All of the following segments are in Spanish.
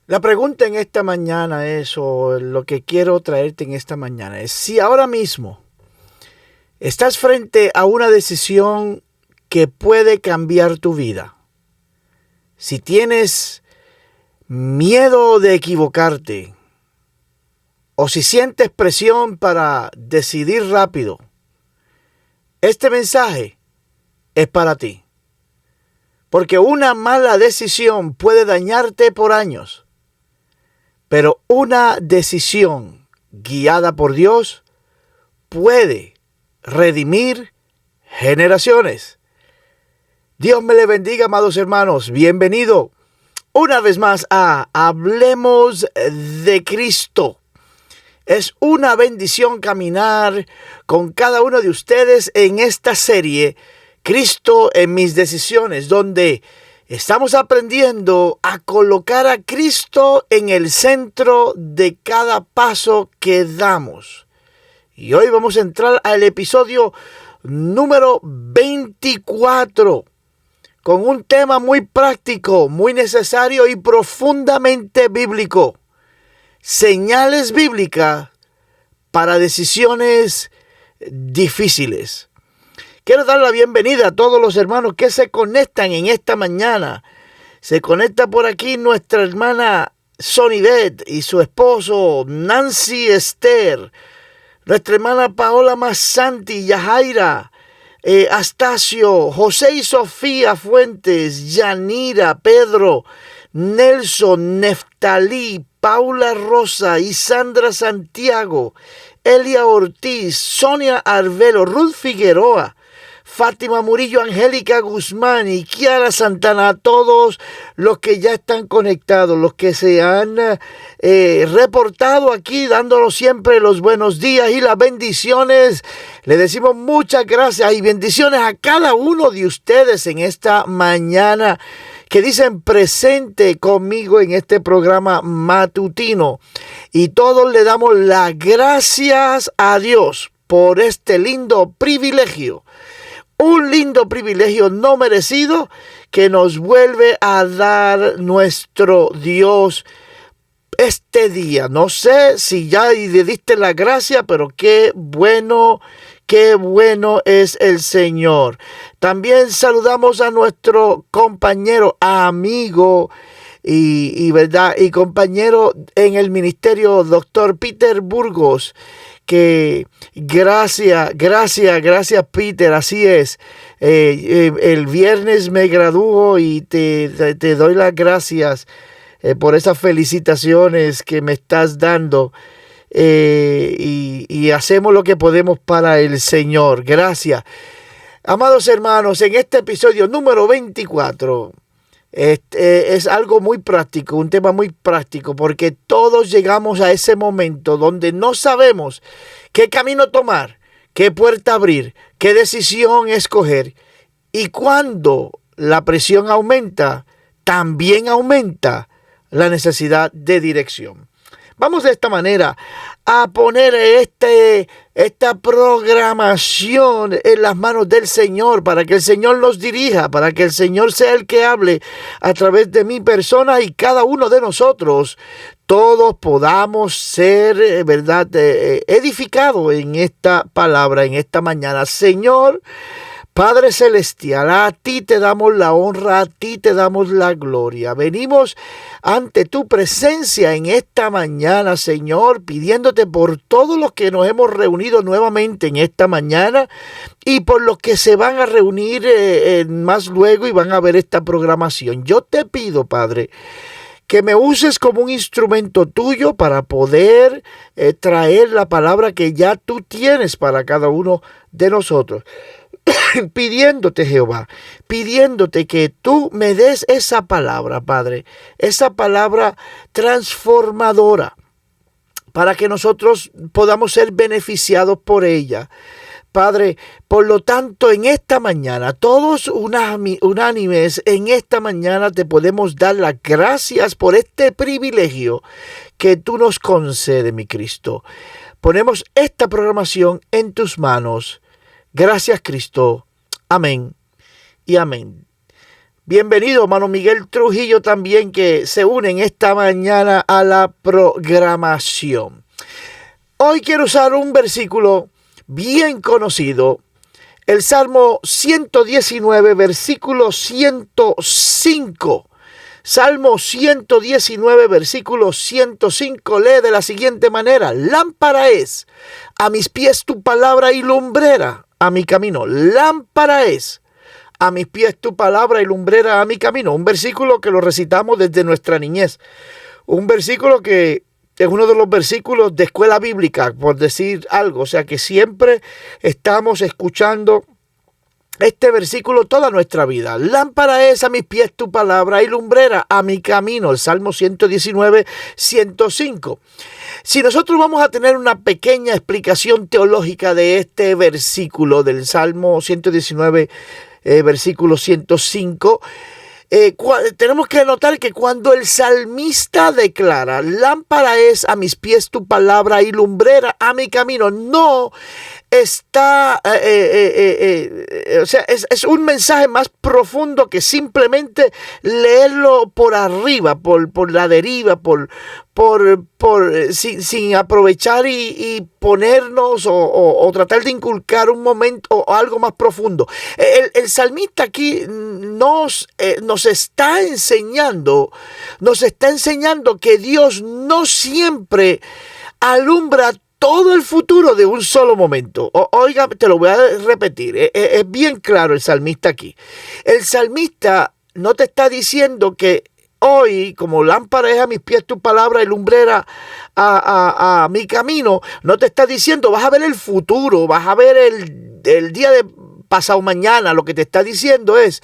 La pregunta en esta mañana es, o lo que quiero traerte en esta mañana es, si ahora mismo estás frente a una decisión que puede cambiar tu vida, si tienes miedo de equivocarte, o si sientes presión para decidir rápido, este mensaje es para ti. Porque una mala decisión puede dañarte por años. Pero una decisión guiada por Dios puede redimir generaciones. Dios me le bendiga, amados hermanos. Bienvenido una vez más a Hablemos de Cristo. Es una bendición caminar con cada uno de ustedes en esta serie, Cristo en mis decisiones, donde estamos aprendiendo a colocar a Cristo en el centro de cada paso que damos. Y hoy vamos a entrar al episodio número 24 con un tema muy práctico, muy necesario y profundamente bíblico. Señales bíblicas para decisiones difíciles. Quiero dar la bienvenida a todos los hermanos que se conectan en esta mañana. Se conecta por aquí nuestra hermana Sonibet y su esposo Nancy Esther. Nuestra hermana Paola Massanti, Yajaira, Astacio, José y Sofía Fuentes, Yanira, Pedro, Nelson, Neftalí, Paula Rosa y Sandra Santiago, Elia Ortiz, Sonia Arvelo, Ruth Figueroa, Fátima Murillo, Angélica Guzmán y Kiara Santana, a todos los que ya están conectados, los que se han reportado aquí, dándonos siempre los buenos días y las bendiciones. Le decimos muchas gracias y bendiciones a cada uno de ustedes en esta mañana que dicen presente conmigo en este programa matutino. Y todos le damos las gracias a Dios por este lindo privilegio. Un lindo privilegio no merecido que nos vuelve a dar nuestro Dios este día. No sé si ya le diste la gracia, pero qué bueno es el Señor. También saludamos a nuestro compañero, amigo y compañero en el ministerio, doctor Peter Burgos. Que gracias Peter, así es. El viernes me gradúo y te doy las gracias por esas felicitaciones que me estás dando. Y hacemos lo que podemos para el Señor. Gracias. Amados hermanos, en este episodio número 24, es algo muy práctico, un tema muy práctico, porque todos llegamos a ese momento donde no sabemos qué camino tomar, qué puerta abrir, qué decisión escoger. Y cuando la presión aumenta, también aumenta la necesidad de dirección. Vamos de esta manera a poner esta programación en las manos del Señor para que el Señor nos dirija, para que el Señor sea el que hable a través de mi persona y cada uno de nosotros. Todos podamos ser, edificados en esta palabra, en esta mañana. Señor, Padre Celestial, a ti te damos la honra, a ti te damos la gloria. Venimos ante tu presencia en esta mañana, Señor, pidiéndote por todos los que nos hemos reunido nuevamente en esta mañana y por los que se van a reunir más luego y van a ver esta programación. Yo te pido, Padre, que me uses como un instrumento tuyo para poder traer la palabra que ya tú tienes para cada uno de nosotros. Pidiéndote, Jehová, pidiéndote que tú me des esa palabra, Padre, esa palabra transformadora, para que nosotros podamos ser beneficiados por ella. Padre, por lo tanto, en esta mañana, todos unánimes, en esta mañana te podemos dar las gracias por este privilegio que tú nos concedes, mi Cristo. Ponemos esta programación en tus manos. Gracias, Cristo. Amén y amén. Bienvenido, hermano Miguel Trujillo también, que se unen esta mañana a la programación. Hoy quiero usar un versículo bien conocido, el Salmo 119, versículo 105. Salmo 119, versículo 105, lee de la siguiente manera: lámpara es a mis pies tu palabra y lumbrera a mi camino. Lámpara es a mis pies tu palabra y lumbrera a mi camino. Un versículo que lo recitamos desde nuestra niñez. Un versículo que es uno de los versículos de escuela bíblica, por decir algo. O sea que siempre estamos escuchando este versículo toda nuestra vida. Lámpara es a mis pies tu palabra y lumbrera a mi camino. El Salmo 119, 105. Si nosotros vamos a tener una pequeña explicación teológica de este versículo del Salmo 119, versículo 105, tenemos que notar que cuando el salmista declara: lámpara es a mis pies tu palabra y lumbrera a mi camino, no está, o sea, es un mensaje más profundo que simplemente leerlo por arriba, por la deriva, sin aprovechar y ponernos o tratar de inculcar un momento o algo más profundo. El salmista aquí nos está enseñando que Dios no siempre alumbra todo el futuro de un solo momento. Oiga, te lo voy a repetir. Es bien claro el salmista aquí. El salmista no te está diciendo que hoy, como lámpara es a mis pies tu palabra y lumbrera a mi camino, no te está diciendo vas a ver el futuro, vas a ver el día de pasado mañana. Lo que te está diciendo es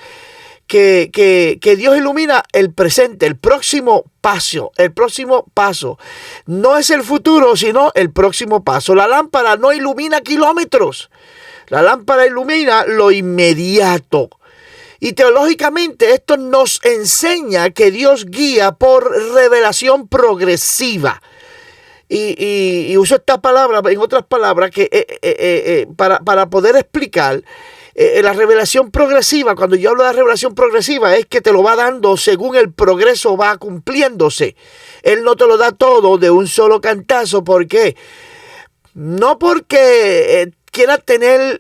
que Dios ilumina el presente, el próximo paso. No es el futuro, sino el próximo paso. La lámpara no ilumina kilómetros. La lámpara ilumina lo inmediato. Y teológicamente esto nos enseña que Dios guía por revelación progresiva. Y uso esta palabra, en otras palabras, que para poder explicar la revelación progresiva. Cuando yo hablo de revelación progresiva, es que te lo va dando según el progreso va cumpliéndose. Él no te lo da todo de un solo cantazo. ¿Por qué? No porque quiera tener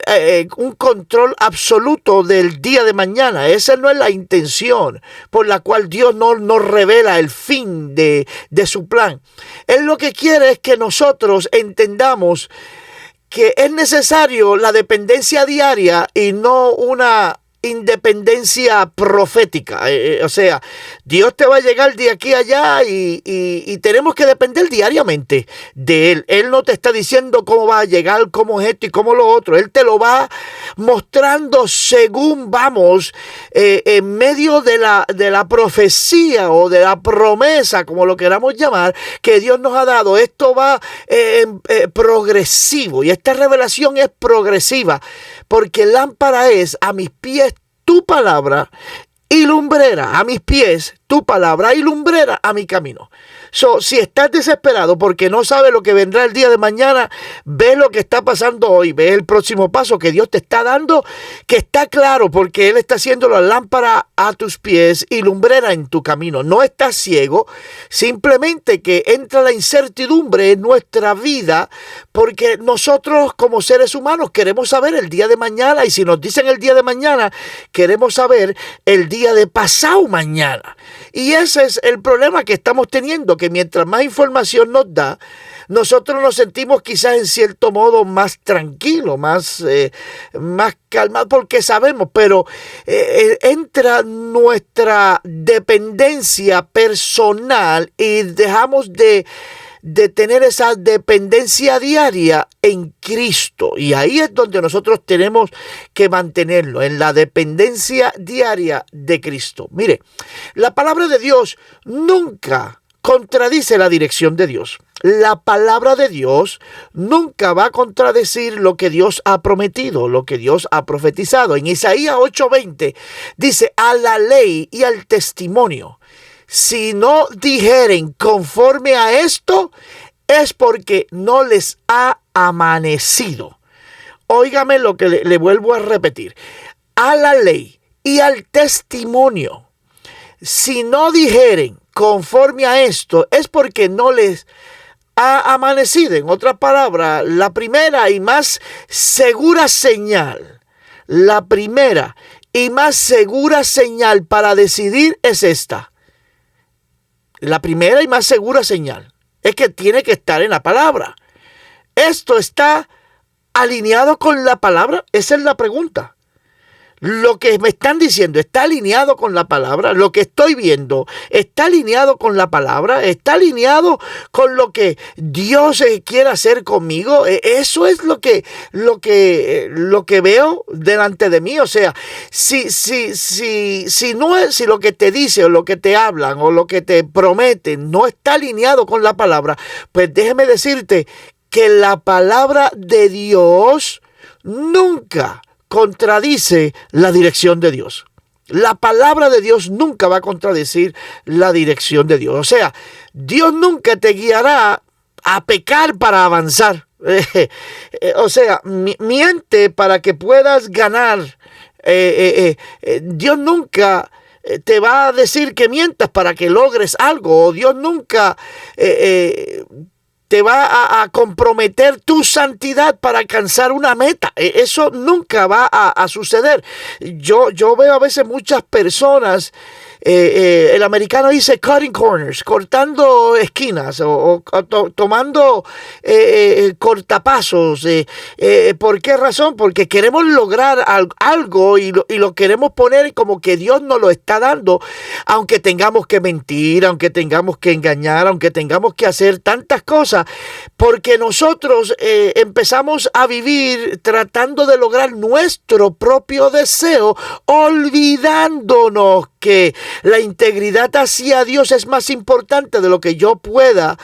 un control absoluto del día de mañana. Esa no es la intención por la cual Dios no nos revela el fin de su plan. Él lo que quiere es que nosotros entendamos que es necesario la dependencia diaria y no una independencia profética. O sea, Dios te va a llegar de aquí a allá y tenemos que depender diariamente de Él. Él no te está diciendo cómo va a llegar, cómo es esto y cómo lo otro. Él te lo va mostrando según vamos en medio de la profecía o de la promesa, como lo queramos llamar, que Dios nos ha dado. Esto va progresivo, y esta revelación es progresiva, porque lámpara es a mis pies tu palabra y lumbrera a mis pies tu palabra y lumbrera a mi camino. Si estás desesperado porque no sabes lo que vendrá el día de mañana, ve lo que está pasando hoy, ve el próximo paso que Dios te está dando, que está claro, porque Él está haciendo la lámpara a tus pies y lumbrera en tu camino. No estás ciego, simplemente que entra la incertidumbre en nuestra vida, porque nosotros como seres humanos queremos saber el día de mañana, y si nos dicen el día de mañana, queremos saber el día de pasado mañana. Y ese es el problema que estamos teniendo, que mientras más información nos da, nosotros nos sentimos quizás en cierto modo más tranquilos, más calmados, porque sabemos, pero entra nuestra dependencia personal y dejamos de tener esa dependencia diaria en Cristo. Y ahí es donde nosotros tenemos que mantenerlo, en la dependencia diaria de Cristo. Mire, la palabra de Dios nunca contradice la dirección de Dios. La palabra de Dios nunca va a contradecir lo que Dios ha prometido, lo que Dios ha profetizado. En Isaías 8:20 dice: a la ley y al testimonio, si no dijeren conforme a esto, es porque no les ha amanecido. Óigame lo que le vuelvo a repetir. A la ley y al testimonio. Si no dijeren conforme a esto, es porque no les ha amanecido. En otras palabras, la primera y más segura señal, la primera y más segura señal para decidir es esta. La primera y más segura señal es que tiene que estar en la palabra. ¿Esto está alineado con la palabra? Esa es la pregunta. Lo que me están diciendo está alineado con la palabra. Lo que estoy viendo está alineado con la palabra. Está alineado con lo que Dios quiere hacer conmigo. Eso es lo que veo delante de mí. O sea, si no es, si lo que te dice o lo que te hablan o lo que te prometen no está alineado con la palabra, pues déjeme decirte que la palabra de Dios nunca contradice la dirección de Dios. La palabra de Dios nunca va a contradecir la dirección de Dios. O sea, Dios nunca te guiará a pecar para avanzar. O sea, miente para que puedas ganar. Dios nunca te va a decir que mientas para que logres algo. O Dios nunca te va a comprometer tu santidad para alcanzar una meta. Eso nunca va a suceder. Yo veo a veces muchas personas, el americano dice cutting corners, cortando esquinas o tomando cortapasos. ¿Por qué razón? Porque queremos lograr algo y lo queremos poner como que Dios nos lo está dando, aunque tengamos que mentir, aunque tengamos que engañar, aunque tengamos que hacer tantas cosas, porque nosotros empezamos a vivir tratando de lograr nuestro propio deseo, olvidándonos que la integridad hacia Dios es más importante de lo que yo pueda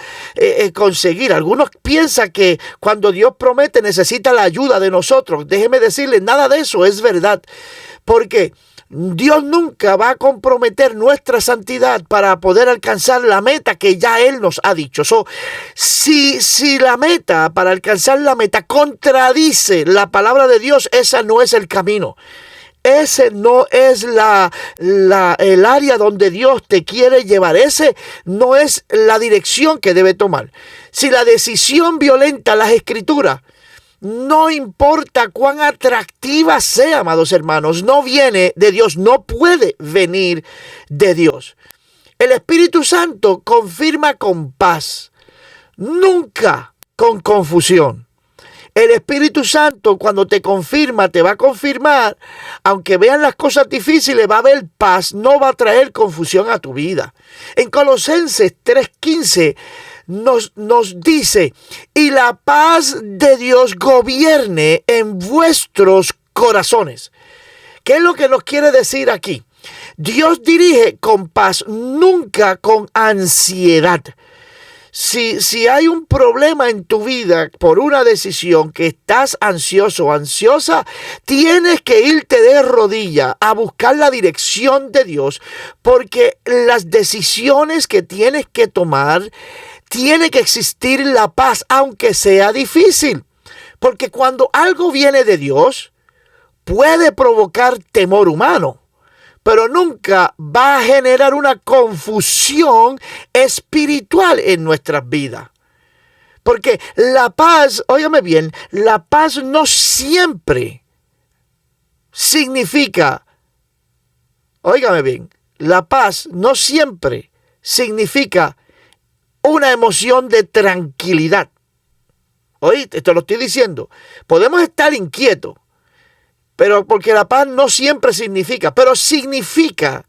conseguir. Algunos piensan que cuando Dios promete necesita la ayuda de nosotros. Déjeme decirles, nada de eso es verdad, porque Dios nunca va a comprometer nuestra santidad para poder alcanzar la meta que ya Él nos ha dicho. Si la meta, para alcanzar la meta, contradice la palabra de Dios, esa no es el camino. Ese no es el área donde Dios te quiere llevar. Ese no es la dirección que debe tomar. Si la decisión violenta las Escrituras, no importa cuán atractiva sea, amados hermanos, no viene de Dios, no puede venir de Dios. El Espíritu Santo confirma con paz, nunca con confusión. El Espíritu Santo, cuando te confirma, te va a confirmar, aunque vean las cosas difíciles, va a haber paz, no va a traer confusión a tu vida. En Colosenses 3:15 nos dice, y la paz de Dios gobierne en vuestros corazones. ¿Qué es lo que nos quiere decir aquí? Dios dirige con paz, nunca con ansiedad. Si hay un problema en tu vida por una decisión que estás ansioso o ansiosa, tienes que irte de rodillas a buscar la dirección de Dios, porque las decisiones que tienes que tomar, tiene que existir la paz, aunque sea difícil. Porque cuando algo viene de Dios, puede provocar temor humano, pero nunca va a generar una confusión espiritual en nuestras vidas. Porque la paz, óigame bien, la paz no siempre significa, óigame bien, la paz no siempre significa una emoción de tranquilidad. Oíste, te lo estoy diciendo. Podemos estar inquietos, pero porque la paz no siempre significa, pero significa,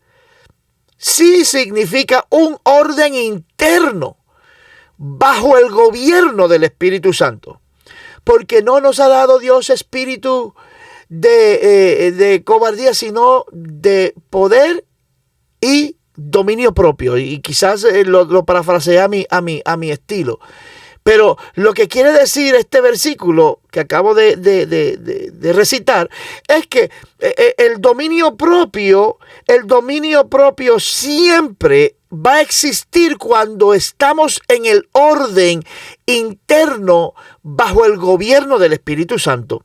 sí significa un orden interno bajo el gobierno del Espíritu Santo. Porque no nos ha dado Dios espíritu de cobardía, sino de poder y dominio propio. Y quizás lo parafraseé a mi estilo. Pero lo que quiere decir este versículo que acabo de recitar es que el dominio propio siempre va a existir cuando estamos en el orden interno bajo el gobierno del Espíritu Santo.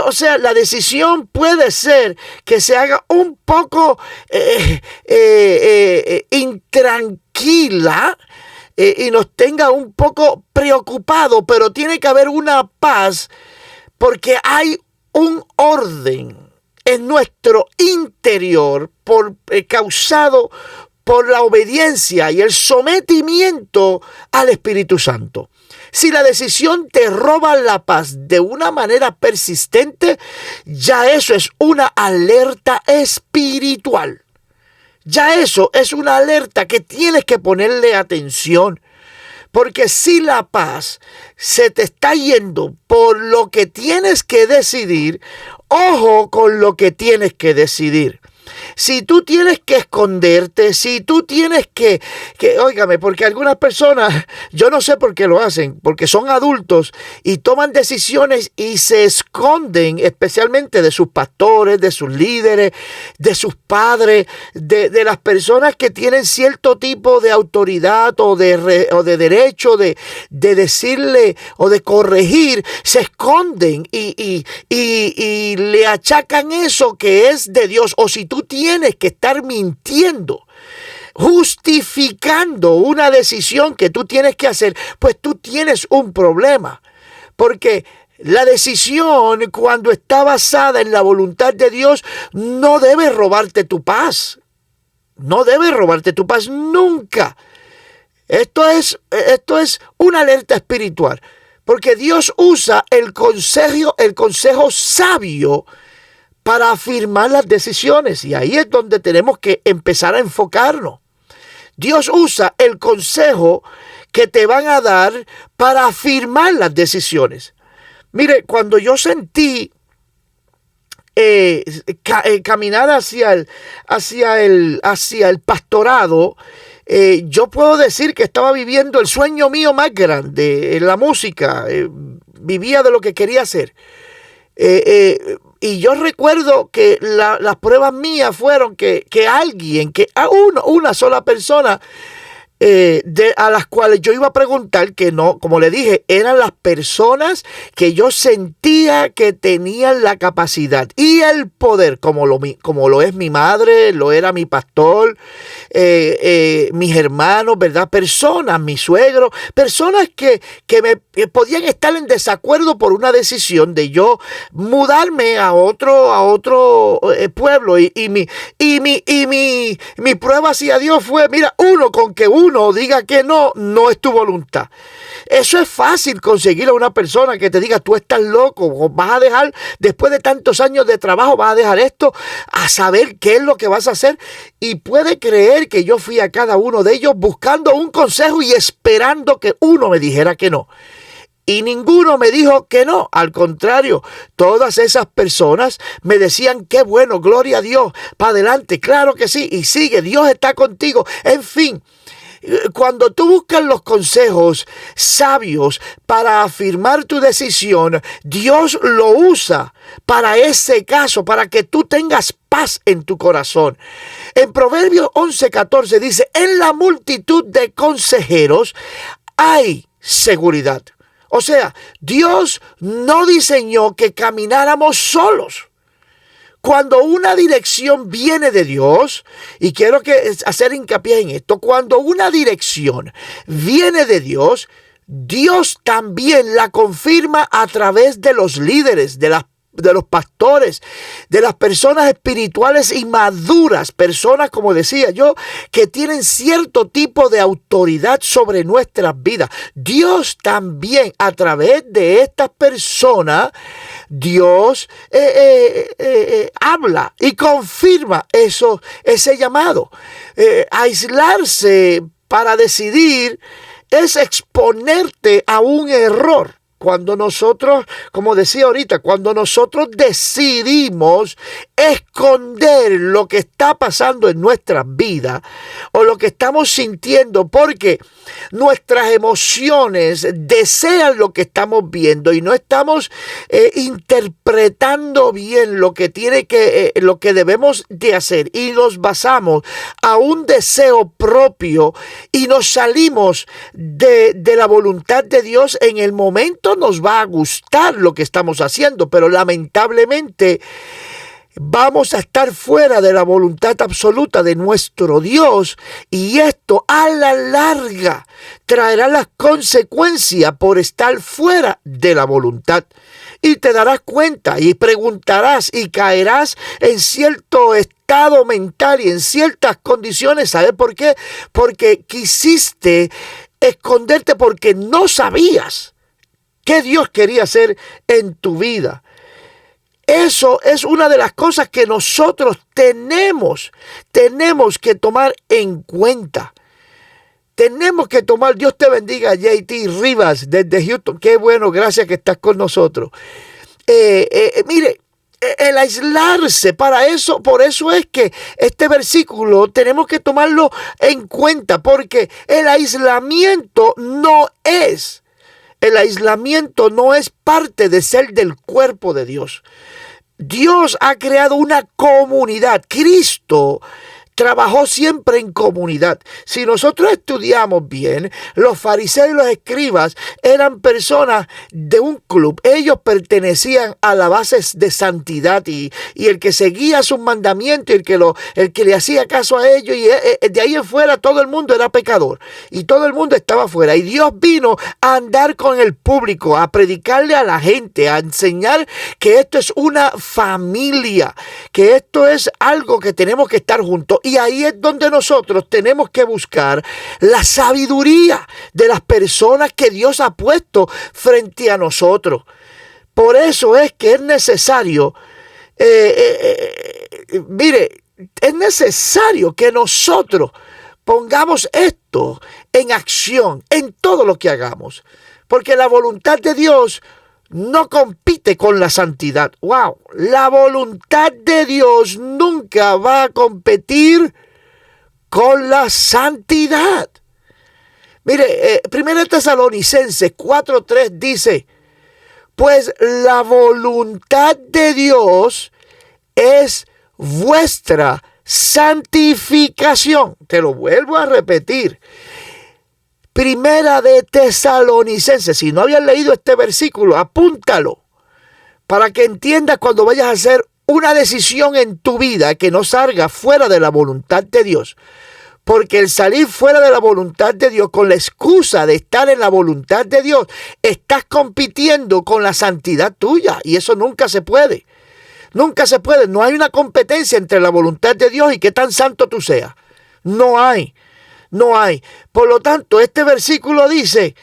O sea, la decisión puede ser que se haga un poco intranquila y nos tenga un poco preocupado, pero tiene que haber una paz porque hay un orden en nuestro interior causado por la obediencia y el sometimiento al Espíritu Santo. Si la decisión te roba la paz de una manera persistente, ya eso es una alerta espiritual. Ya eso es una alerta que tienes que ponerle atención. Porque si la paz se te está yendo por lo que tienes que decidir, ojo con lo que tienes que decidir. Si tú tienes que esconderte, si tú tienes que óigame, porque algunas personas, yo no sé por qué lo hacen, porque son adultos y toman decisiones y se esconden, especialmente de sus pastores, de sus líderes, de sus padres, de las personas que tienen cierto tipo de autoridad o de derecho de decirle o de corregir, se esconden y le achacan eso que es de Dios. O si tú tienes que estar mintiendo, justificando una decisión que tú tienes que hacer, pues tú tienes un problema. Porque la decisión, cuando está basada en la voluntad de Dios, no debe robarte tu paz. No debe robarte tu paz nunca. Esto es una alerta espiritual. Porque Dios usa el consejo sabio para afirmar las decisiones. Y ahí es donde tenemos que empezar a enfocarnos. Dios usa el consejo que te van a dar para afirmar las decisiones. Mire, cuando yo sentí caminar hacia el pastorado, yo puedo decir que estaba viviendo el sueño mío más grande en la música. Vivía de lo que quería hacer. Y yo recuerdo que las pruebas mías fueron que una sola persona a las cuales yo iba a preguntar, que no, como le dije, eran las personas que yo sentía que tenían la capacidad y el poder, como lo es mi madre, lo era mi pastor, mis hermanos, ¿verdad? Personas, mi suegro, personas que me podían estar en desacuerdo por una decisión de yo mudarme a otro pueblo y mi prueba hacia Dios fue, mira, con que uno diga que no es tu voluntad. Eso es fácil conseguir a una persona que te diga, tú estás loco, o vas a dejar, después de tantos años de trabajo, vas a dejar esto, a saber qué es lo que vas a hacer. Y puede creer que yo fui a cada uno de ellos buscando un consejo y esperando que uno me dijera que no. Y ninguno me dijo que no. Al contrario, todas esas personas me decían, qué bueno, gloria a Dios, para adelante, claro que sí, y sigue, Dios está contigo. En fin, cuando tú buscas los consejos sabios para afirmar tu decisión, Dios lo usa para ese caso, para que tú tengas paz en tu corazón. En Proverbios 11:14 dice, en la multitud de consejeros hay seguridad. O sea, Dios no diseñó que camináramos solos. Cuando una dirección viene de Dios, y quiero hacer hincapié en esto, cuando una dirección viene de Dios, Dios también la confirma a través de los líderes, de los pastores, de las personas espirituales y maduras, personas, como decía yo, que tienen cierto tipo de autoridad sobre nuestras vidas. Dios también, a través de estas personas, Dios habla y confirma ese llamado. Aislarse para decidir es exponerte a un error. cuando nosotros, como decía ahorita, cuando nosotros decidimos esconder lo que está pasando en nuestras vidas o lo que estamos sintiendo, porque nuestras emociones desean lo que estamos viendo y no estamos interpretando bien lo que lo que debemos de hacer, y nos basamos a un deseo propio y nos salimos de la voluntad de Dios. En el momento nos va a gustar lo que estamos haciendo, pero lamentablemente vamos a estar fuera de la voluntad absoluta de nuestro Dios, y esto a la larga traerá las consecuencias por estar fuera de la voluntad. Y te darás cuenta y preguntarás y caerás en cierto estado mental y en ciertas condiciones. ¿Sabes por qué? Porque quisiste esconderte, porque no sabías qué Dios quería hacer en tu vida. Eso es una de las cosas que nosotros tenemos que tomar en cuenta. Tenemos que tomar. Dios te bendiga, JT Rivas, desde Houston. Qué bueno, gracias que estás con nosotros. Mire, el aislarse, por eso es que este versículo tenemos que tomarlo en cuenta, porque el aislamiento no es parte de ser del cuerpo de Dios. Dios ha creado una comunidad. Cristo trabajó siempre en comunidad. Si nosotros estudiamos bien, los fariseos y los escribas eran personas de un club. Ellos pertenecían a la base de santidad, y el que seguía sus mandamientos, el que le hacía caso a ellos, y de ahí en fuera todo el mundo era pecador y todo el mundo estaba fuera. Y Dios vino a andar con el público, a predicarle a la gente, a enseñar que esto es una familia, que esto es algo que tenemos que estar juntos. Y ahí es donde nosotros tenemos que buscar la sabiduría de las personas que Dios ha puesto frente a nosotros. Por eso es que es necesario, mire, es necesario que nosotros pongamos esto en acción en todo lo que hagamos. Porque la voluntad de Dios no compite con la santidad. ¡Wow! La voluntad de Dios nunca va a competir con la santidad. Mire, 1 Tesalonicenses 4:3 dice: pues la voluntad de Dios es vuestra santificación. Te lo vuelvo a repetir. Primera de Tesalonicenses. Si no habías leído este versículo, apúntalo para que entiendas cuando vayas a hacer una decisión en tu vida que no salga fuera de la voluntad de Dios. Porque el salir fuera de la voluntad de Dios con la excusa de estar en la voluntad de Dios, estás compitiendo con la santidad tuya, y eso nunca se puede. Nunca se puede. No hay una competencia entre la voluntad de Dios y qué tan santo tú seas. No hay. No hay. Por lo tanto, este versículo dice,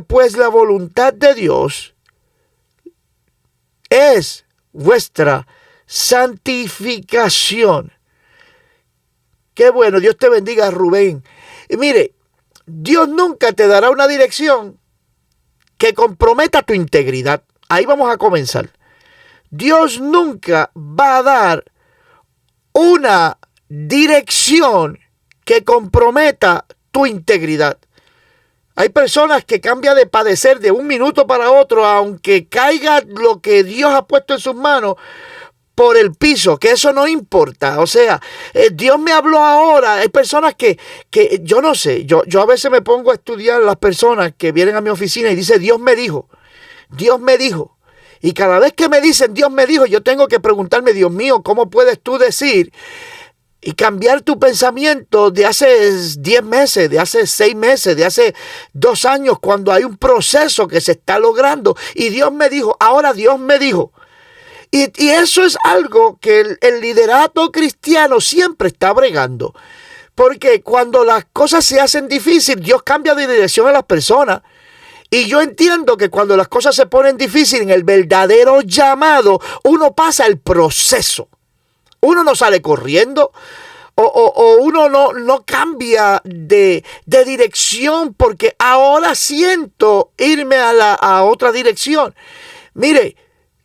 pues la voluntad de Dios es vuestra santificación. Qué bueno, Dios te bendiga, Rubén. Y mire, Dios nunca te dará una dirección que comprometa tu integridad. Ahí vamos a comenzar. Dios nunca va a dar una dirección que comprometa tu integridad. Hay personas que cambian de padecer de un minuto para otro, aunque caiga lo que Dios ha puesto en sus manos por el piso, que eso no importa. O sea, Dios me habló ahora. Hay personas que yo no sé, yo a veces me pongo a estudiar las personas que vienen a mi oficina y dicen, Dios me dijo. Y cada vez que me dicen Dios me dijo, yo tengo que preguntarme, Dios mío, ¿cómo puedes tú decir y cambiar tu pensamiento de hace 10 meses, de hace 6 meses, de hace 2 años, cuando hay un proceso que se está logrando? Y Dios me dijo, ahora Dios me dijo. Y eso es algo que el liderato cristiano siempre está bregando. Porque cuando las cosas se hacen difíciles, Dios cambia de dirección a las personas. Y yo entiendo que cuando las cosas se ponen difíciles, en el verdadero llamado, uno pasa el proceso. Uno no sale corriendo. o uno no cambia de dirección porque ahora siento irme a otra dirección. Mire,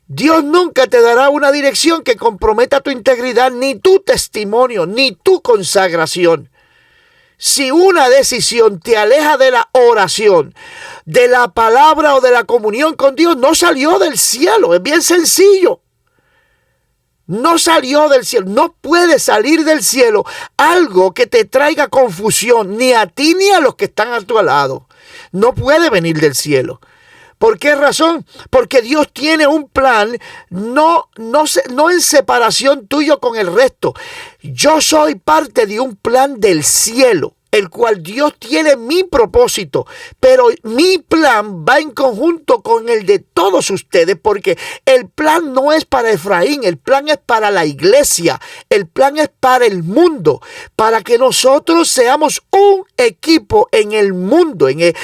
Dios nunca te dará una dirección que comprometa tu integridad, ni tu testimonio, ni tu consagración. Si una decisión te aleja de la oración, de la palabra o de la comunión con Dios, no salió del cielo. Es bien sencillo. No salió del cielo. No puede salir del cielo algo que te traiga confusión, ni a ti ni a los que están a tu lado. No puede venir del cielo. ¿Por qué razón? Porque Dios tiene un plan, no en separación tuyo con el resto. Yo soy parte de un plan del cielo, el cual Dios tiene mi propósito, pero mi plan va en conjunto con el de todos ustedes, porque el plan no es para Efraín, el plan es para la iglesia, el plan es para el mundo, para que nosotros seamos un equipo en el mundo, en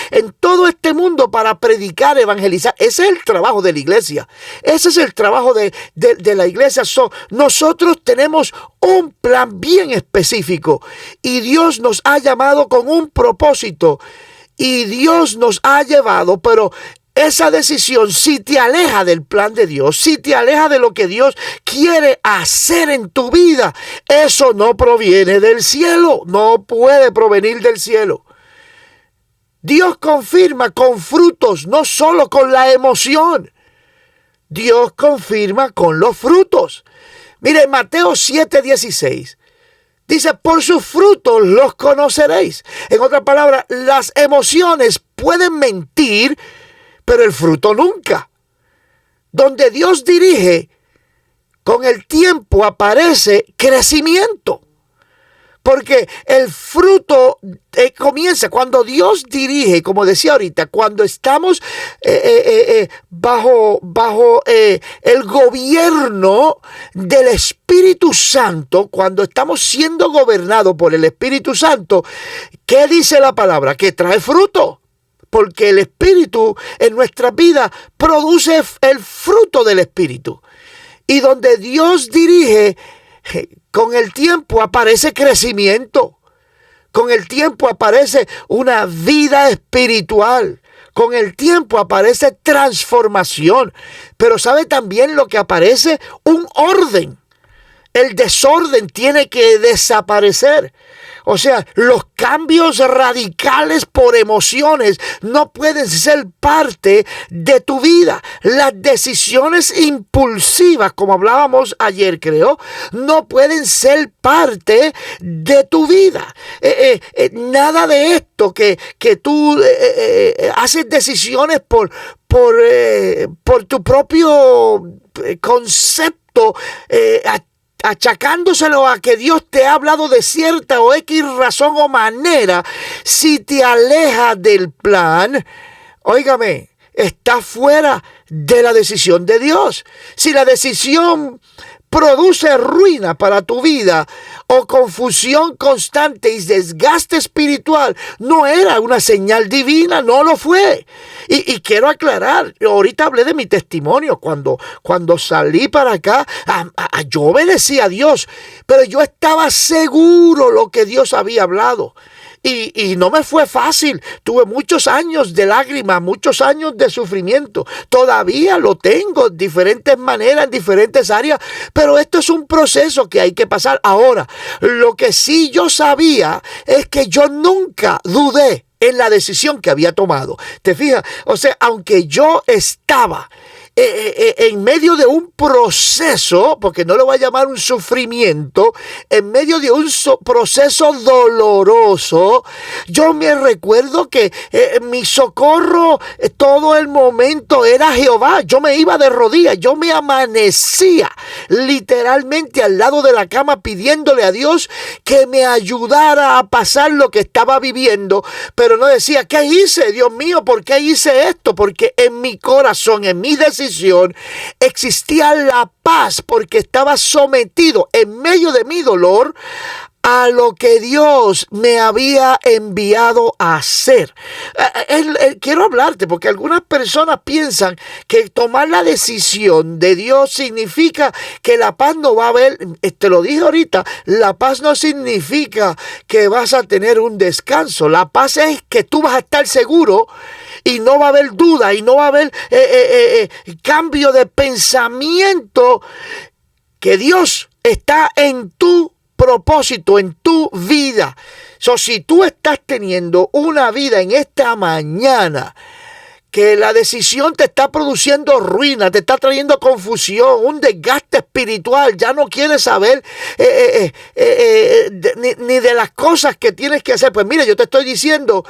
todo este mundo, para predicar, evangelizar. Ese es el trabajo de la iglesia, ese es el trabajo de la iglesia. Nosotros tenemos un plan bien específico y Dios nos ha llamado con un propósito y Dios nos ha llevado, pero esa decisión, si te aleja del plan de Dios, si te aleja de lo que Dios quiere hacer en tu vida, eso no proviene del cielo, no puede provenir del cielo. Dios confirma con frutos, no solo con la emoción. Dios confirma con los frutos. Mire, Mateo 7:16 dice: por sus frutos los conoceréis. En otras palabras, las emociones pueden mentir, pero el fruto nunca. Donde Dios dirige, con el tiempo aparece crecimiento. Porque el fruto comienza cuando Dios dirige, como decía ahorita, cuando estamos bajo el gobierno del Espíritu Santo, cuando estamos siendo gobernados por el Espíritu Santo. ¿Qué dice la palabra? Que trae fruto. Porque el Espíritu en nuestra vida produce el fruto del Espíritu. Y donde Dios dirige, con el tiempo aparece crecimiento. Con el tiempo aparece una vida espiritual. Con el tiempo aparece transformación. Pero ¿sabe también lo que aparece? Un orden. El desorden tiene que desaparecer. O sea, los cambios radicales por emociones no pueden ser parte de tu vida. Las decisiones impulsivas, como hablábamos ayer, creo, no pueden ser parte de tu vida. Nada de esto que tú haces decisiones por tu propio concepto, achacándoselo a que Dios te ha hablado de cierta o X razón o manera. Si te aleja del plan, óigame, está fuera de la decisión de Dios. Si la decisión produce ruina para tu vida o confusión constante y desgaste espiritual, no era una señal divina, no lo fue. Y quiero aclarar, ahorita hablé de mi testimonio, cuando salí para acá, yo obedecí a Dios, pero yo estaba seguro lo que Dios había hablado. Y no me fue fácil. Tuve muchos años de lágrimas, muchos años de sufrimiento. Todavía lo tengo de diferentes maneras, en diferentes áreas. Pero esto es un proceso que hay que pasar. Ahora, lo que sí yo sabía es que yo nunca dudé en la decisión que había tomado. ¿Te fijas? O sea, aunque yo estaba en medio de un proceso, porque no lo voy a llamar un sufrimiento, en medio de un proceso doloroso, yo me recuerdo que mi socorro todo el momento era Jehová. Yo me iba de rodillas, yo me amanecía literalmente al lado de la cama pidiéndole a Dios que me ayudara a pasar lo que estaba viviendo, pero no decía: ¿qué hice, Dios mío? ¿Por qué hice esto? Porque en mi corazón, en mi decisión, existía la paz, porque estaba sometido en medio de mi dolor a lo que Dios me había enviado a hacer. Quiero hablarte porque algunas personas piensan que tomar la decisión de Dios significa que la paz no va a haber. Te lo dije ahorita, la paz no significa que vas a tener un descanso. La paz es que tú vas a estar seguro y no va a haber duda y no va a haber cambio de pensamiento, que Dios está en tu propósito, en tu vida. Si tú estás teniendo una vida en esta mañana que la decisión te está produciendo ruina, te está trayendo confusión, un desgaste espiritual, ya no quieres saber ni de las cosas que tienes que hacer, pues mira, yo te estoy diciendo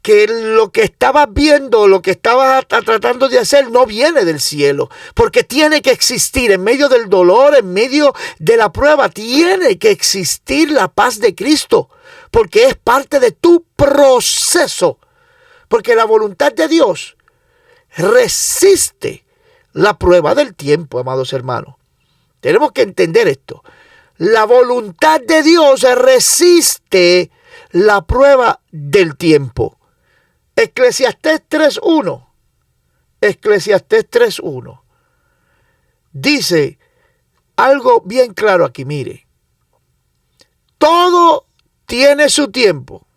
que lo que estabas viendo, lo que estabas tratando de hacer no viene del cielo, porque tiene que existir en medio del dolor, en medio de la prueba, tiene que existir la paz de Cristo, porque es parte de tu proceso, porque la voluntad de Dios resiste la prueba del tiempo, amados hermanos. Tenemos que entender esto. La voluntad de Dios resiste la prueba del tiempo. Eclesiastés 3.1. Eclesiastés 3.1. Dice algo bien claro aquí, mire. Todo tiene su tiempo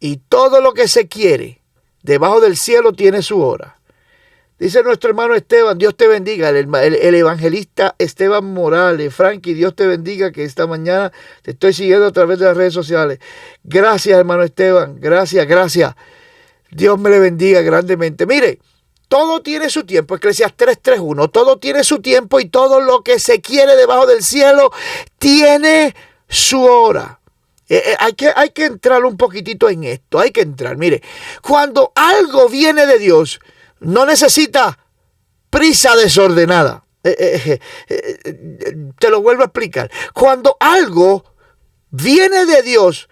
y todo lo que se quiere debajo del cielo tiene su hora. Dice nuestro hermano Esteban, Dios te bendiga, el evangelista Esteban Morales. Frankie, Dios te bendiga, que esta mañana te estoy siguiendo a través de las redes sociales. Gracias, hermano Esteban, gracias. Dios me le bendiga grandemente. Mire, todo tiene su tiempo. Eclesiastés 3.1. Todo tiene su tiempo y todo lo que se quiere debajo del cielo tiene su hora. Hay que entrar un poquitito en esto. Hay que entrar. Mire, cuando algo viene de Dios, no necesita prisa desordenada. Te lo vuelvo a explicar. Cuando algo viene de Dios,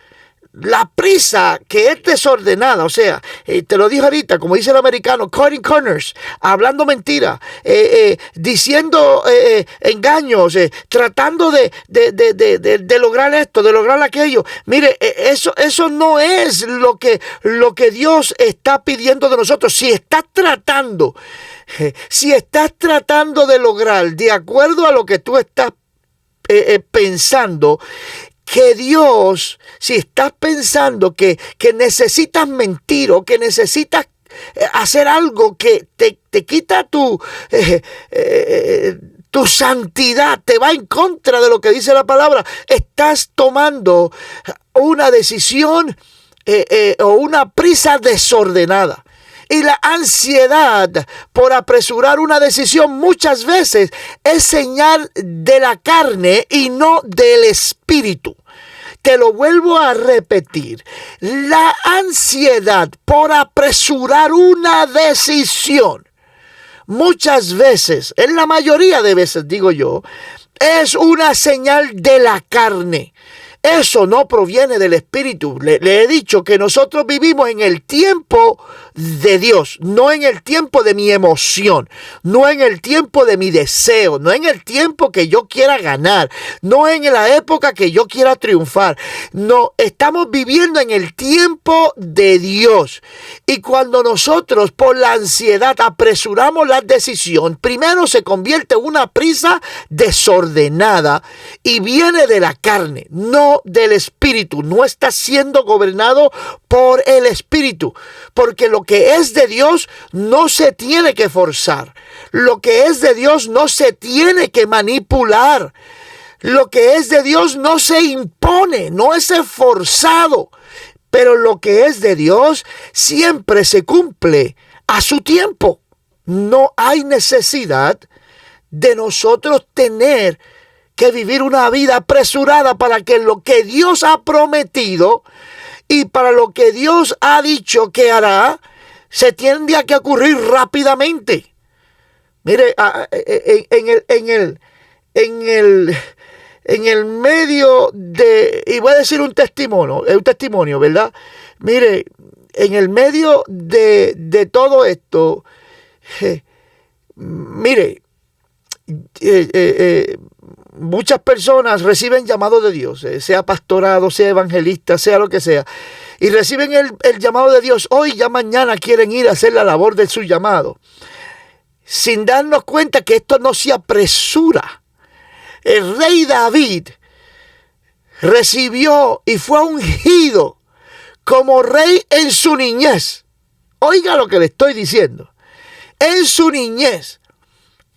la prisa que es desordenada, o sea, te lo dije ahorita, como dice el americano, cutting corners, hablando mentira, diciendo engaños, tratando de lograr esto, de lograr aquello. Mire, eso no es lo que Dios está pidiendo de nosotros. Si estás tratando de lograr de acuerdo a lo que tú estás pensando, que Dios, si estás pensando que necesitas mentir o que necesitas hacer algo que te quita tu santidad, te va en contra de lo que dice la palabra, estás tomando una decisión o una prisa desordenada. Y la ansiedad por apresurar una decisión muchas veces es señal de la carne y no del espíritu. Te lo vuelvo a repetir. La ansiedad por apresurar una decisión, muchas veces, en la mayoría de veces digo yo, es una señal de la carne. Eso no proviene del espíritu. Le he dicho que nosotros vivimos en el tiempo de Dios, no en el tiempo de mi emoción, no en el tiempo de mi deseo, no en el tiempo que yo quiera ganar, no en la época que yo quiera triunfar. No, estamos viviendo en el tiempo de Dios. Y cuando nosotros por la ansiedad apresuramos la decisión, primero se convierte en una prisa desordenada y viene de la carne, no del espíritu. No está siendo gobernado por el espíritu, porque lo que es de Dios no se tiene que forzar, lo que es de Dios no se tiene que manipular, lo que es de Dios no se impone, no es forzado, pero lo que es de Dios siempre se cumple a su tiempo. No hay necesidad de nosotros tener que vivir una vida apresurada para que lo que Dios ha prometido y para lo que Dios ha dicho que hará, se tiende que ocurrir rápidamente. Mire, en el medio de, y voy a decir un testimonio, ¿verdad? Mire, en el medio de todo esto, mire, muchas personas reciben llamado de Dios, sea pastorado, sea evangelista, sea lo que sea, y reciben el llamado de Dios hoy, ya mañana quieren ir a hacer la labor de su llamado, sin darnos cuenta que esto no se apresura. El rey David recibió y fue ungido como rey en su niñez. Oiga lo que le estoy diciendo. En su niñez.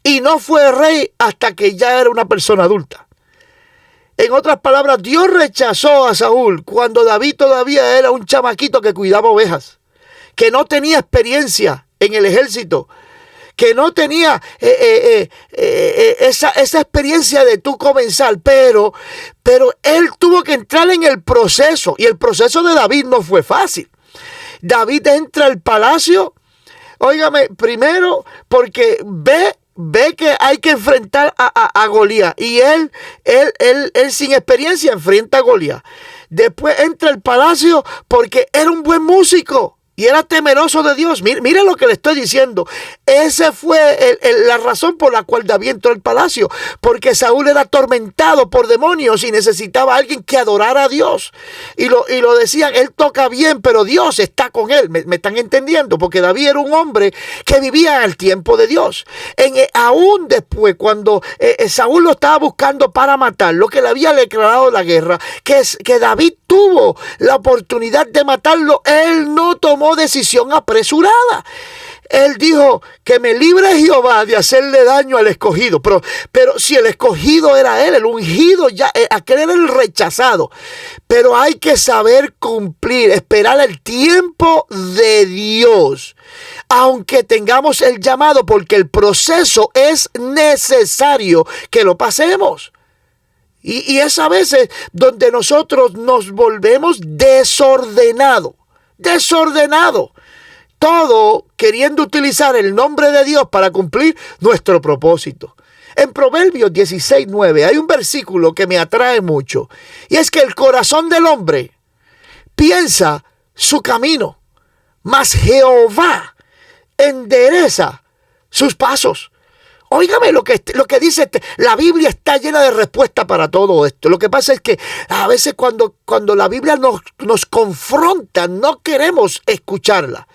Y no fue rey hasta que ya era una persona adulta. En otras palabras, Dios rechazó a Saúl cuando David todavía era un chamaquito que cuidaba ovejas, que no tenía experiencia en el ejército, que no tenía esa experiencia de tú comenzar, pero él tuvo que entrar en el proceso, y el proceso de David no fue fácil. David entra al palacio, óigame, primero porque ve que hay que enfrentar a Goliat, y él sin experiencia enfrenta a Goliat. Después entra al palacio porque era un buen músico y era temeroso de Dios. Mire lo que le estoy diciendo. Esa fue la razón por la cual David entró al palacio. Porque Saúl era atormentado por demonios y necesitaba a alguien que adorara a Dios. Y lo decían, él toca bien, pero Dios está con él. ¿Me están entendiendo? Porque David era un hombre que vivía al tiempo de Dios. Aún después, cuando Saúl lo estaba buscando para matarlo, que le había declarado la guerra, que David tuvo la oportunidad de matarlo, él no tomó decisión apresurada. Él dijo que me libre Jehová de hacerle daño al escogido. Pero si el escogido era él, el ungido, ya aquel era el rechazado. Pero hay que saber cumplir, esperar el tiempo de Dios. Aunque tengamos el llamado, porque el proceso es necesario que lo pasemos. Y es a veces donde nosotros nos volvemos desordenados. Todo queriendo utilizar el nombre de Dios para cumplir nuestro propósito. En Proverbios 16:9 hay un versículo que me atrae mucho. Y es que el corazón del hombre piensa su camino, mas Jehová endereza sus pasos. Óigame lo que dice, la Biblia está llena de respuestas para todo esto. Lo que pasa es que a veces cuando la Biblia nos confronta, no queremos escucharla.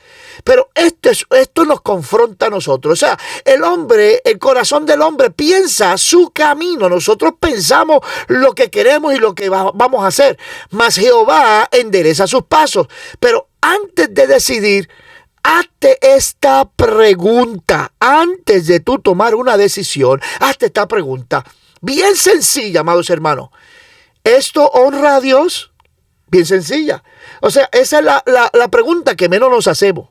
Pero esto nos confronta a nosotros. O sea, el corazón del hombre piensa su camino. Nosotros pensamos lo que queremos y lo que vamos a hacer. Mas Jehová endereza sus pasos. Pero antes de decidir, hazte esta pregunta. Antes de tú tomar una decisión, hazte esta pregunta. Bien sencilla, amados hermanos. ¿Esto honra a Dios? Bien sencilla. O sea, esa es la pregunta que menos nos hacemos.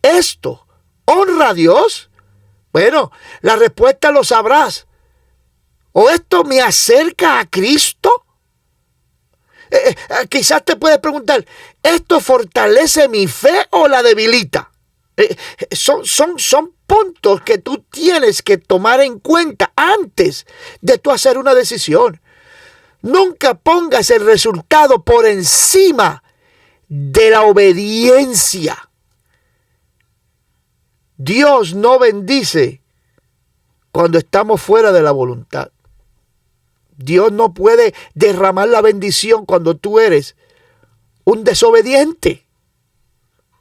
¿Esto honra a Dios? Bueno, la respuesta lo sabrás. ¿O esto me acerca a Cristo? Quizás te puedes preguntar, ¿esto fortalece mi fe o la debilita? Son puntos que tú tienes que tomar en cuenta antes de tú hacer una decisión. Nunca pongas el resultado por encima de la obediencia. Dios no bendice cuando estamos fuera de la voluntad. Dios no puede derramar la bendición cuando tú eres un desobediente.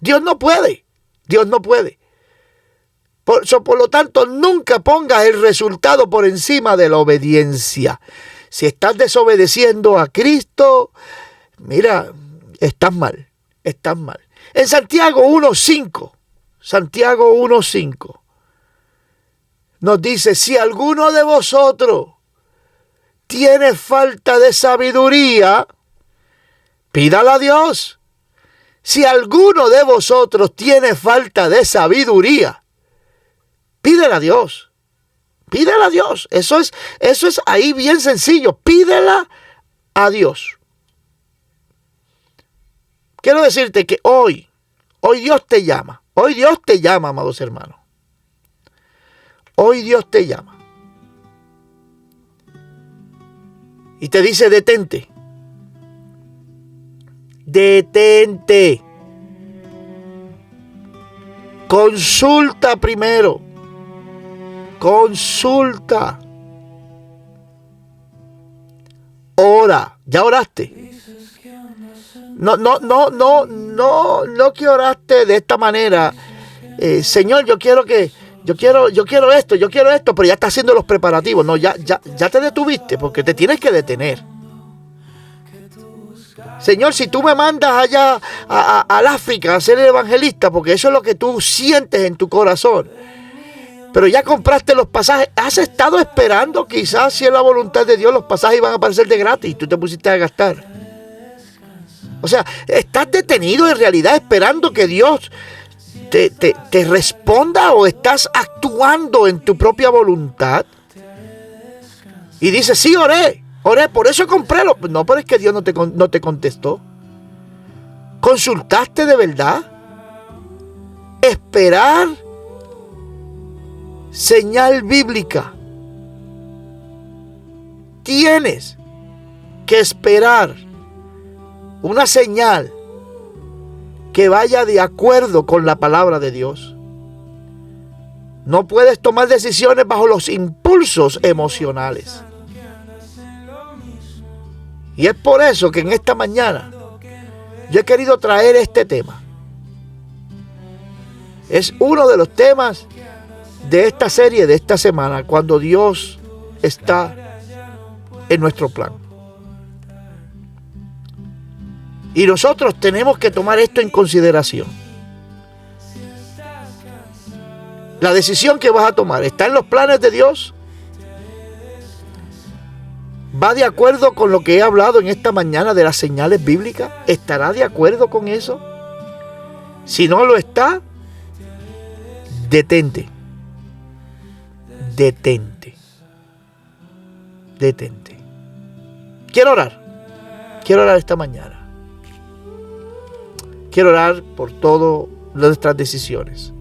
Dios no puede. Por lo tanto, nunca pongas el resultado por encima de la obediencia. Si estás desobedeciendo a Cristo, mira, estás mal. En Santiago 1:5 nos dice, si alguno de vosotros tiene falta de sabiduría, pídala a Dios. Si alguno de vosotros tiene falta de sabiduría, pídela a Dios. Eso es ahí bien sencillo. Pídela a Dios. Quiero decirte que hoy Dios te llama. Hoy Dios te llama, amados hermanos. Hoy Dios te llama. Y te dice, detente. Consulta primero. Consulta. ora. ¿Ya oraste? No que oraste de esta manera. Señor, yo quiero esto, pero ya está haciendo los preparativos. No, ya te detuviste, porque te tienes que detener. Señor, si tú me mandas allá al África a ser el evangelista, porque eso es lo que tú sientes en tu corazón, pero ya compraste los pasajes, has estado esperando, quizás si es la voluntad de Dios, los pasajes iban a aparecer de gratis, tú te pusiste a gastar. O sea, estás detenido en realidad esperando que Dios te responda, o estás actuando en tu propia voluntad. Y dices, sí, oré, por eso compré. No, pero es que Dios no te contestó. ¿Consultaste de verdad? Esperar, señal bíblica. Tienes que esperar una señal que vaya de acuerdo con la palabra de Dios. No puedes tomar decisiones bajo los impulsos emocionales. Y es por eso que en esta mañana yo he querido traer este tema. Es uno de los temas de esta serie, de esta semana, cuando Dios está en nuestro plan. Y nosotros tenemos que tomar esto en consideración. La decisión que vas a tomar, ¿está en los planes de Dios? ¿Va de acuerdo con lo que he hablado en esta mañana de las señales bíblicas? ¿Estará de acuerdo con eso? Si no lo está, detente. Detente. Detente. Quiero orar esta mañana. Quiero orar por todas nuestras decisiones.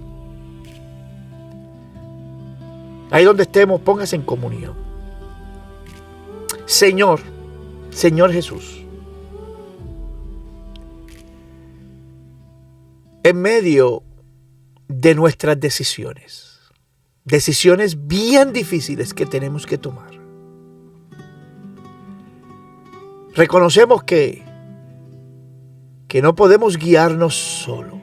Ahí donde estemos, póngase en comunión. Señor Jesús, en medio de nuestras decisiones bien difíciles que tenemos que tomar, reconocemos que no podemos guiarnos solo.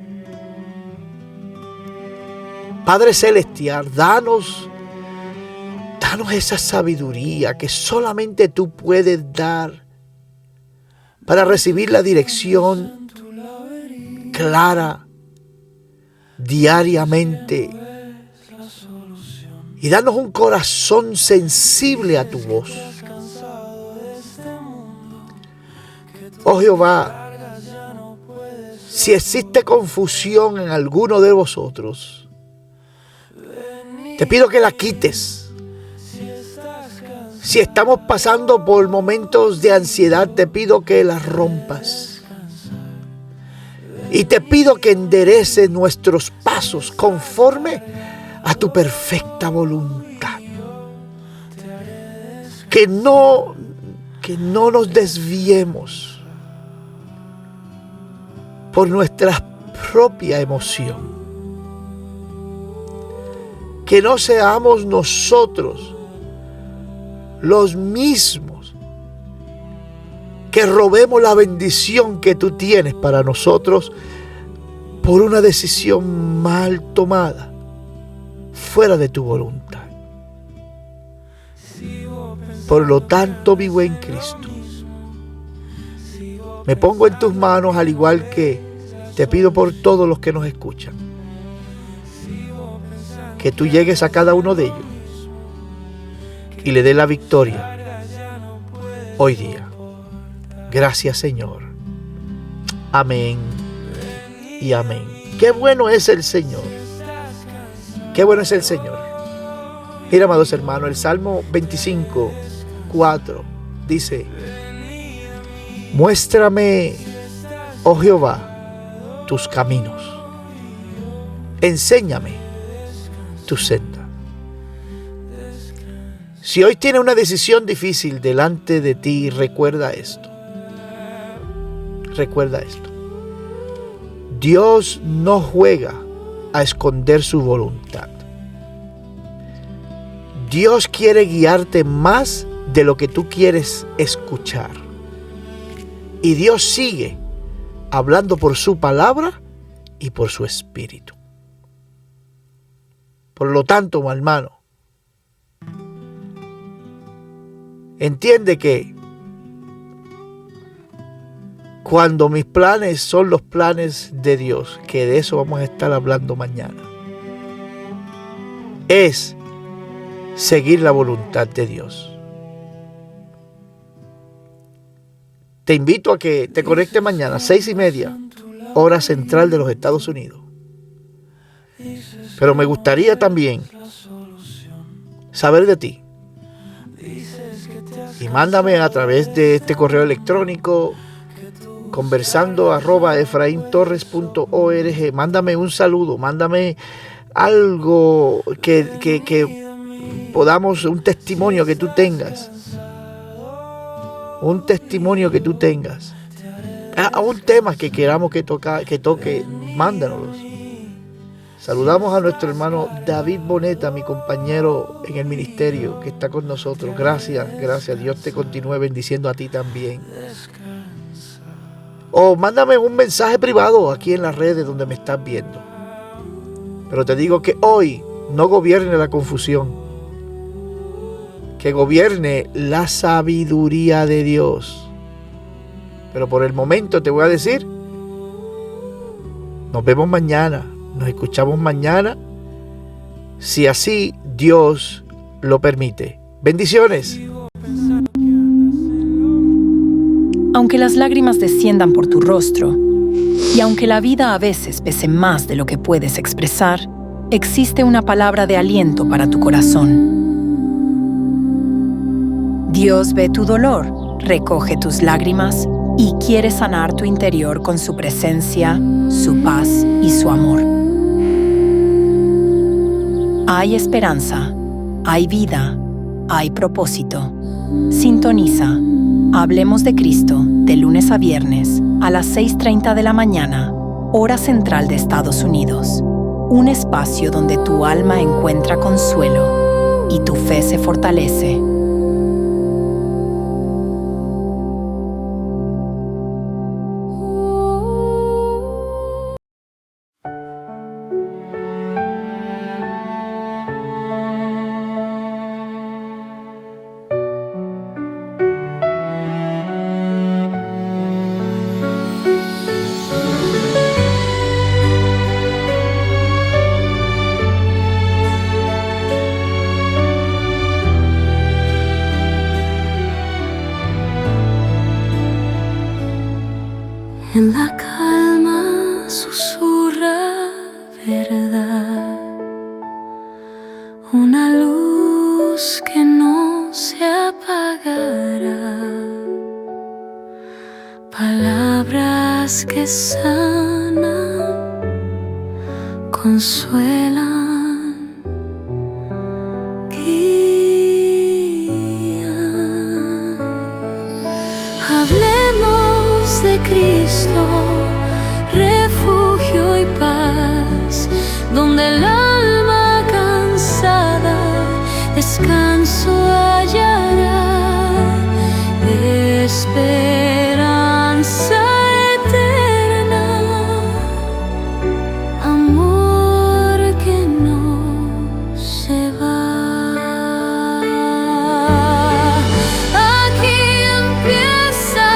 Padre Celestial, danos esa sabiduría que solamente tú puedes dar para recibir la dirección clara diariamente, y danos un corazón sensible a tu voz. Oh Jehová, si existe confusión en alguno de vosotros, te pido que la quites. Si estamos pasando por momentos de ansiedad, te pido que la rompas. Y te pido que endereces nuestros pasos conforme a tu perfecta voluntad. Que no nos desviemos por nuestra propia emoción. Que no seamos nosotros los mismos que robemos la bendición que tú tienes para nosotros por una decisión mal tomada, fuera de tu voluntad. Por lo tanto, mi buen Cristo, me pongo en tus manos, al igual que te pido por todos los que nos escuchan, que tú llegues a cada uno de ellos y le dé la victoria hoy día. Gracias, Señor. Amén y amén. Qué bueno es el Señor. Qué bueno es el Señor. Mira, amados hermanos, el Salmo 25:4 dice: muéstrame, oh Jehová, tus caminos. Enséñame tu senda. Si hoy tienes una decisión difícil delante de ti, recuerda esto. Recuerda esto. Dios no juega a esconder su voluntad. Dios quiere guiarte más de lo que tú quieres escuchar. Y Dios sigue hablando por su palabra y por su espíritu. Por lo tanto, mi hermano, entiende que cuando mis planes son los planes de Dios, que de eso vamos a estar hablando mañana, es seguir la voluntad de Dios. Te invito a que te conectes mañana, 6:30, hora central de los Estados Unidos. Pero me gustaría también saber de ti. Y mándame a través de este correo electrónico conversando@efraintorres.org. Mándame un saludo, mándame algo que podamos, un testimonio que tú tengas. Un testimonio que tú tengas. A un tema que queramos que toque, mándanos. Saludamos a nuestro hermano David Boneta, mi compañero en el ministerio, que está con nosotros. Gracias. Dios te continúe bendiciendo a ti también. O mándame un mensaje privado aquí en las redes donde me estás viendo. Pero te digo que hoy no gobierne la confusión. Que gobierne la sabiduría de Dios. Pero por el momento te voy a decir, nos vemos mañana, nos escuchamos mañana, si así Dios lo permite. Bendiciones. Aunque las lágrimas desciendan por tu rostro, y aunque la vida a veces pese más de lo que puedes expresar, existe una palabra de aliento para tu corazón. Dios ve tu dolor, recoge tus lágrimas y quiere sanar tu interior con su presencia, su paz y su amor. Hay esperanza, hay vida, hay propósito. Sintoniza Hablemos de Cristo de lunes a viernes a las 6:30 de la mañana, hora central de Estados Unidos. Un espacio donde tu alma encuentra consuelo y tu fe se fortalece. En la calma susurra verdad, una luz que no se apagará, palabras que sanan, consuelan, guían. Hablemos de Cristo, refugio y paz, donde el alma cansada descanso hallará, esperanza eterna, amor que no se va. Aquí empieza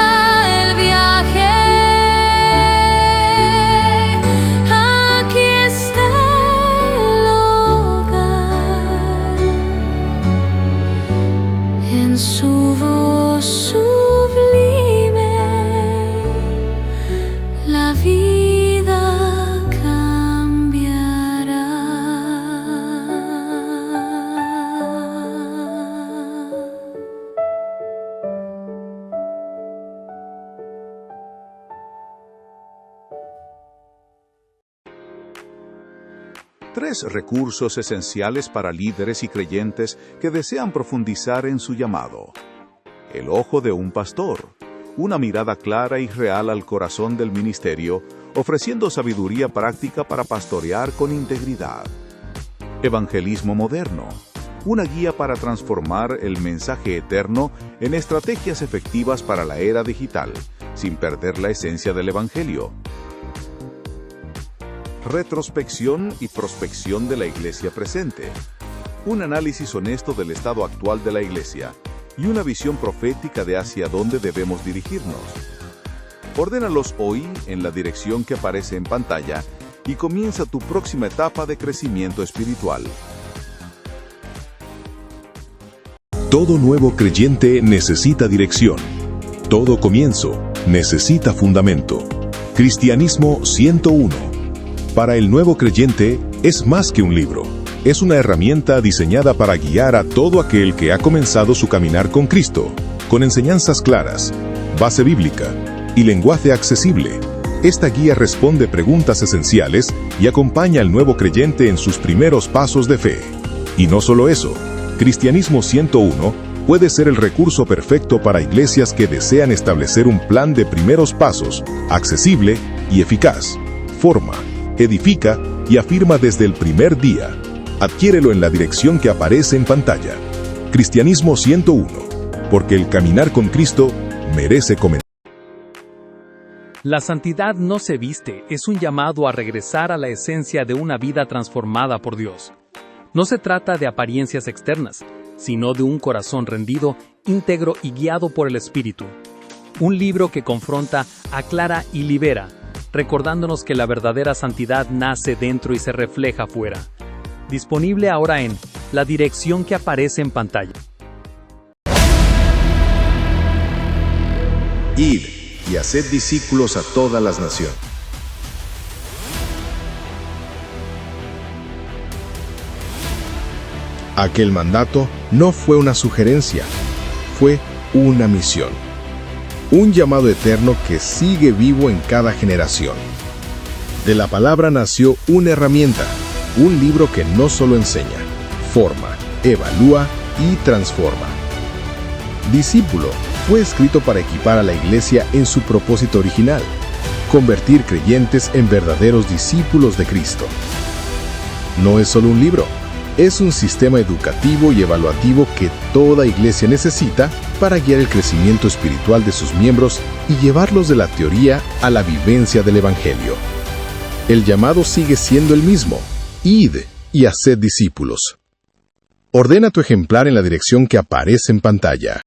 el viaje, aquí está el hogar, en su voz sublime la vida cambiará. Tres recursos esenciales para líderes y creyentes que desean profundizar en su llamado. El ojo de un pastor, una mirada clara y real al corazón del ministerio, ofreciendo sabiduría práctica para pastorear con integridad. Evangelismo moderno, una guía para transformar el mensaje eterno en estrategias efectivas para la era digital, sin perder la esencia del Evangelio. Retrospección y prospección de la Iglesia presente. Un análisis honesto del estado actual de la Iglesia y una visión profética de hacia dónde debemos dirigirnos. Ordénalos hoy en la dirección que aparece en pantalla y comienza tu próxima etapa de crecimiento espiritual. Todo nuevo creyente necesita dirección. Todo comienzo necesita fundamento. Cristianismo 101. Para el nuevo creyente es más que un libro. Es una herramienta diseñada para guiar a todo aquel que ha comenzado su caminar con Cristo, con enseñanzas claras, base bíblica y lenguaje accesible. Esta guía responde preguntas esenciales y acompaña al nuevo creyente en sus primeros pasos de fe. Y no solo eso, Cristianismo 101 puede ser el recurso perfecto para iglesias que desean establecer un plan de primeros pasos, accesible y eficaz. Forma, edifica y afirma desde el primer día. Adquiérelo en la dirección que aparece en pantalla. Cristianismo 101, porque el caminar con Cristo merece comenzar. La santidad no se viste, es un llamado a regresar a la esencia de una vida transformada por Dios. No se trata de apariencias externas, sino de un corazón rendido, íntegro y guiado por el Espíritu. Un libro que confronta, aclara y libera, recordándonos que la verdadera santidad nace dentro y se refleja fuera. Disponible ahora en la dirección que aparece en pantalla. Id y haced discípulos a todas las naciones. Aquel mandato no fue una sugerencia, fue una misión. Un llamado eterno que sigue vivo en cada generación. De la palabra nació una herramienta, un libro que no solo enseña, forma, evalúa y transforma. Discípulo fue escrito para equipar a la iglesia en su propósito original, convertir creyentes en verdaderos discípulos de Cristo. No es solo un libro, es un sistema educativo y evaluativo que toda iglesia necesita para guiar el crecimiento espiritual de sus miembros y llevarlos de la teoría a la vivencia del Evangelio. El llamado sigue siendo el mismo: id y haced discípulos. Ordena tu ejemplar en la dirección que aparece en pantalla.